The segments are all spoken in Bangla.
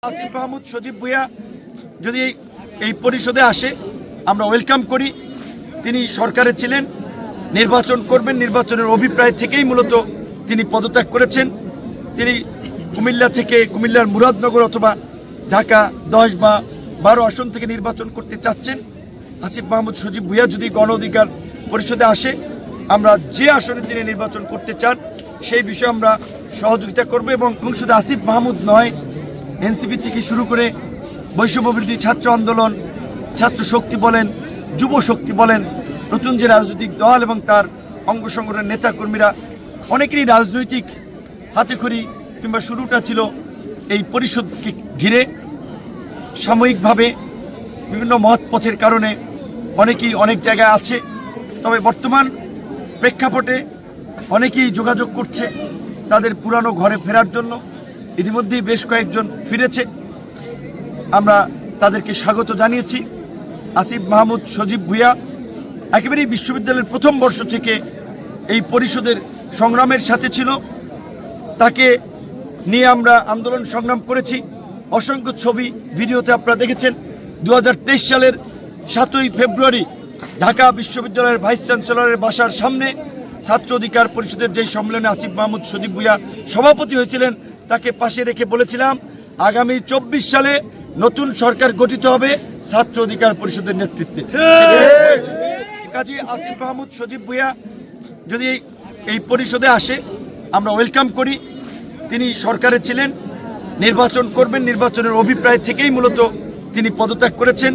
আসিফ মাহমুদ সজীব ভুঁইয়া যদি এই পরিষদে আসে আমরা ওয়েলকাম করি। তিনি সরকারে ছিলেন, নির্বাচন করবেন, নির্বাচনের অভিপ্রায় থেকেই মূলত তিনি পদত্যাগ করেছেন। তিনি কুমিল্লা থেকে কুমিল্লার মুরাদনগর অথবা ঢাকা 10 বা 12 আসন থেকে নির্বাচন করতে চাচ্ছেন। আসিফ মাহমুদ সজীব ভুঁইয়া যদি গণ অধিকার পরিষদে আসে আমরা যে আসনে তিনি নির্বাচন করতে চান সেই বিষয়ে আমরা সহযোগিতা করব। এবং শুধু আসিফ মাহমুদ নয়, এনসিপি থেকে শুরু করে বৈষম্যবিরোধী ছাত্র আন্দোলন, ছাত্র শক্তি বলেন, যুব শক্তি বলেন, নতুন যে রাজনৈতিক দল এবং তার অঙ্গ সংগঠনের নেতাকর্মীরা অনেকেরই রাজনৈতিক হাতেখড়ি কিংবা শুরুটা ছিল এই পরিষদকে ঘিরে। সাময়িকভাবে বিভিন্ন মহৎ পথের কারণে অনেকেই অনেক জায়গায় আছে, তবে বর্তমান প্রেক্ষাপটে অনেকেই যোগাযোগ করছে তাদের পুরানো ঘরে ফেরার জন্য। ইতিমধ্যেই বেশ কয়েকজন ফিরেছে, আমরা তাদেরকে স্বাগত জানিয়েছি। আসিফ মাহমুদ সজীব ভুঁইয়া একেবারেই বিশ্ববিদ্যালয়ের প্রথম বর্ষ থেকে এই পরিষদের সংগ্রামের সাথে ছিল। তাকে নিয়ে আমরা আন্দোলন সংগ্রাম করেছি। অসংখ্য ছবি ভিডিওতে আপনারা দেখেছেন। 2023 সালের 7ই ফেব্রুয়ারি ঢাকা বিশ্ববিদ্যালয়ের ভাইস চ্যান্সেলরের বাসার সামনে ছাত্র অধিকার পরিষদের যেই সম্মেলনে আসিফ মাহমুদ সজীব ভুঁইয়া সভাপতি হয়েছিলেন, তাকে পাশে রেখে বলেছিলাম আগামী 24 সালে নতুন সরকার গঠিত হবে ছাত্র অধিকার পরিষদের নেতৃত্বে। কাজী আসিফ মাহমুদ সজীব ভুঁইয়া যদি এই পরিষদে আসে আমরা ওয়েলকাম করি। তিনি সরকারে ছিলেন, নির্বাচন করবেন, নির্বাচনের অভিপ্রায় থেকেই মূলত তিনি পদত্যাগ করেছেন।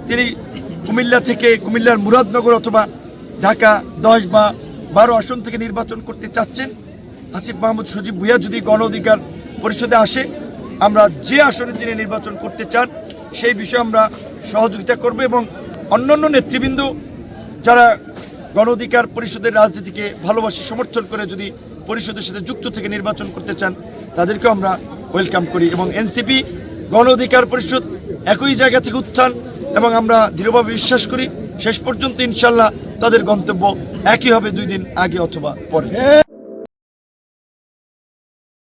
তিনি কুমিল্লা থেকে কুমিল্লার মুরাদনগর অথবা ঢাকা 10 বা 12 আসন থেকে নির্বাচন করতে চাচ্ছেন। আসিফ মাহমুদ সজীব ভুঁইয়া যদি গণ অধিকার পরিষদে আসে আমরা যে আসনে তিনি নির্বাচন করতে চান সেই বিষয়ে আমরা সহযোগিতা করব। এবং অন্যান্য নেতৃবৃন্দ যারা গণ অধিকার পরিষদের রাজনীতিকে ভালোবাসি, সমর্থন করে যদি পরিষদের সাথে যুক্ত থেকে নির্বাচন করতে চান তাদেরকেও আমরা ওয়েলকাম করি। এবং এনসিপি গণ অধিকার পরিষদ একই জায়গা থেকে উত্থান এবং আমরা দৃঢ়ভাবে বিশ্বাস করি শেষ পর্যন্ত ইনশাল্লাহ তাদের গন্তব্য একই হবে 2 দিন আগে অথবা পরে।